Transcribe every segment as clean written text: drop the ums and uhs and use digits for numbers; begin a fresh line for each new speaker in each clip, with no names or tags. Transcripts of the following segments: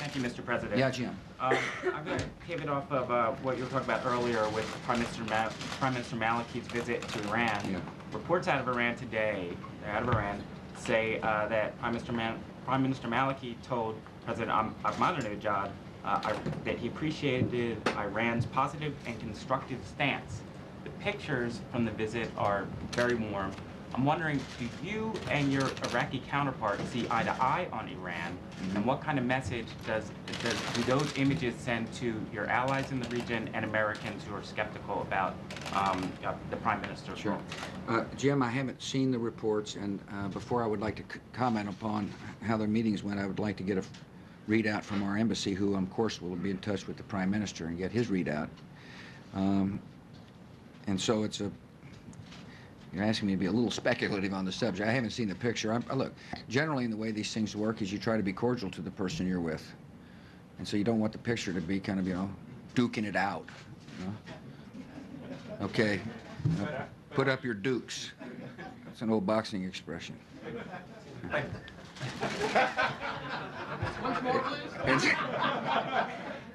Thank you, Mr. President.
Yeah, Jim.
I'm going to pivot off of what you were talking about earlier with Prime Minister Maliki's visit to Iran.
Yeah.
Reports out of Iran today, say that Prime Minister Maliki told President Ahmadinejad that he appreciated Iran's positive and constructive stance. The pictures from the visit are very warm. I'm wondering, do you and your Iraqi counterpart see eye to eye on Iran? And what kind of message do those images send to your allies in the region and Americans who are skeptical about the Prime Minister's role?
Jim, I haven't seen the reports, and before I would like to comment upon how their meetings went, I would like to get a readout from our embassy, who, of course, will be in touch with the Prime Minister and get his readout. And so you're asking me to be a little speculative on the subject. I haven't seen the picture. Look, generally in the way these things work is you try to be cordial to the person you're with. And so you don't want the picture to be kind of, duking it out. Okay, put up your dukes. That's an old boxing expression.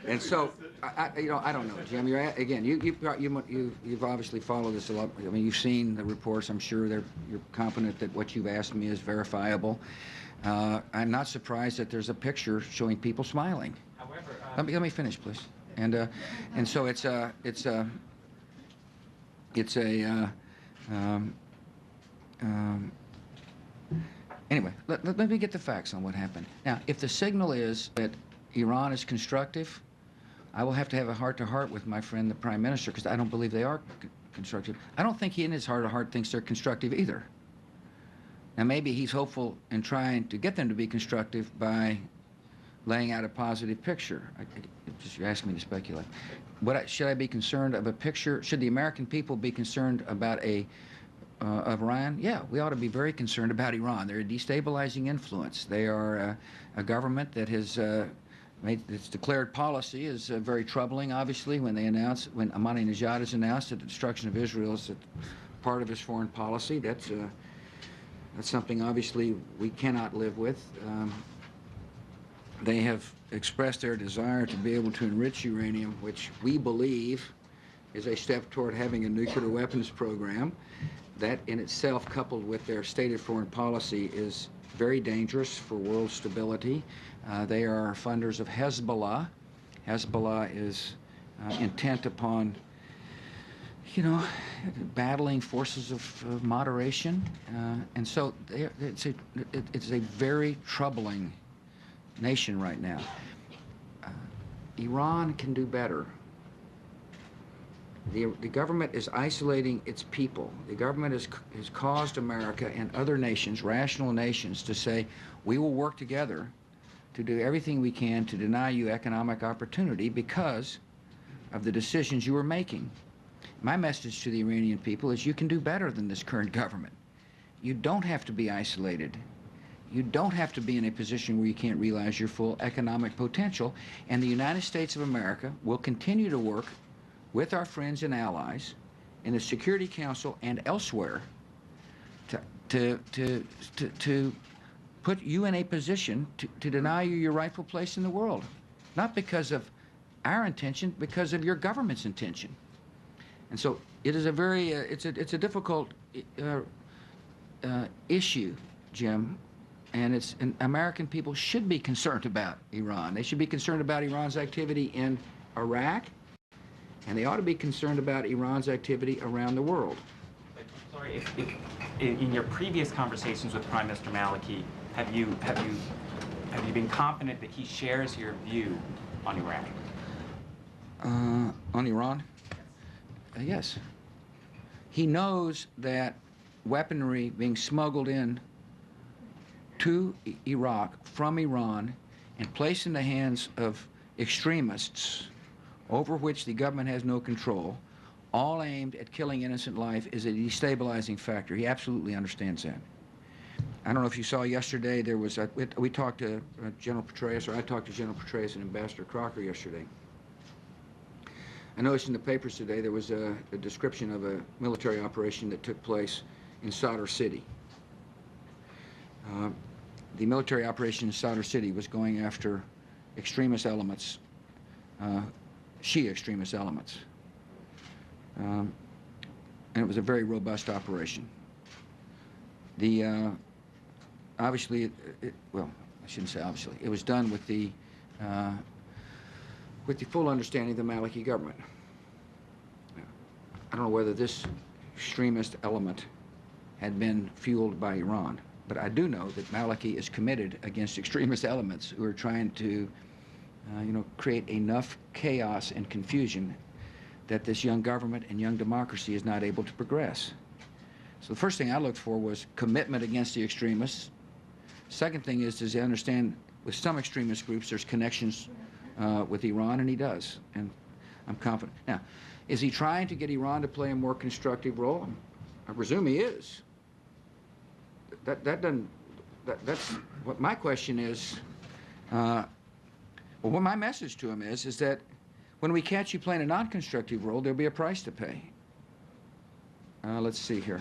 And so, I don't know, Jim. You've obviously followed this a lot. I mean, you've seen the reports. I'm sure you're confident that what you've asked me is verifiable. I'm not surprised that there's a picture showing people smiling.
However,
let me finish, please. And so anyway, let me get the facts on what happened. Now, if the signal is that Iran is constructive, I will have to have a heart-to-heart with my friend, the Prime Minister, because I don't believe they are constructive. I don't think he in his heart-to-heart thinks they're constructive either. Now, maybe he's hopeful in trying to get them to be constructive by laying out a positive picture. You're asking me to speculate. Should I be concerned of a picture? Should the American people be concerned about of Iran? Yeah, we ought to be very concerned about Iran. They're a destabilizing influence. They are a government that has made its declared policy is very troubling, obviously, when Ahmadinejad has announced that the destruction of Israel is part of his foreign policy. That's something, obviously, we cannot live with. They have expressed their desire to be able to enrich uranium, which we believe is a step toward having a nuclear weapons program. That in itself, coupled with their stated foreign policy, is very dangerous for world stability. They are funders of Hezbollah. Hezbollah is intent upon, battling forces of moderation. And so it's a very troubling nation right now. Iran can do better. The government is isolating its people. The government has caused America and other nations, rational nations, to say, we will work together to do everything we can to deny you economic opportunity because of the decisions you are making. My message to the Iranian people is you can do better than this current government. You don't have to be isolated. You don't have to be in a position where you can't realize your full economic potential. And the United States of America will continue to work with our friends and allies in the Security Council and elsewhere to put you in a position to deny you your rightful place in the world. Not because of our intention, because of your government's intention. And so it is a very, it's a difficult issue, Jim, and American people should be concerned about Iran. They should be concerned about Iran's activity in Iraq, and they ought to be concerned about Iran's activity around the world.
Sorry, in your previous conversations with Prime Minister Maliki, have you been confident that he shares your view on Iraq?
On Iran? Yes. He knows that weaponry being smuggled in to Iraq from Iran and placed in the hands of extremists over which the government has no control, all aimed at killing innocent life, is a destabilizing factor. He absolutely understands that. I don't know if you saw yesterday, there was we talked to General Petraeus, or I talked to General Petraeus and Ambassador Crocker yesterday. I noticed in the papers today there was a description of a military operation that took place in Sadr City. The military operation in Sadr City was going after extremist elements, Shia extremist elements. And it was a very robust operation. Obviously, well, I shouldn't say obviously, it was done with the full understanding of the Maliki government. I don't know whether this extremist element had been fueled by Iran, but I do know that Maliki is committed against extremist elements who are trying to, create enough chaos and confusion that this young government and young democracy is not able to progress. So the first thing I looked for was commitment against the extremists. Second thing is, does he understand with some extremist groups there's connections with Iran, and he does, and I'm confident. Now, is he trying to get Iran to play a more constructive role? I presume he is. That's what my question is. Well, what my message to him is that when we catch you playing a non-constructive role, there'll be a price to pay. Let's see here.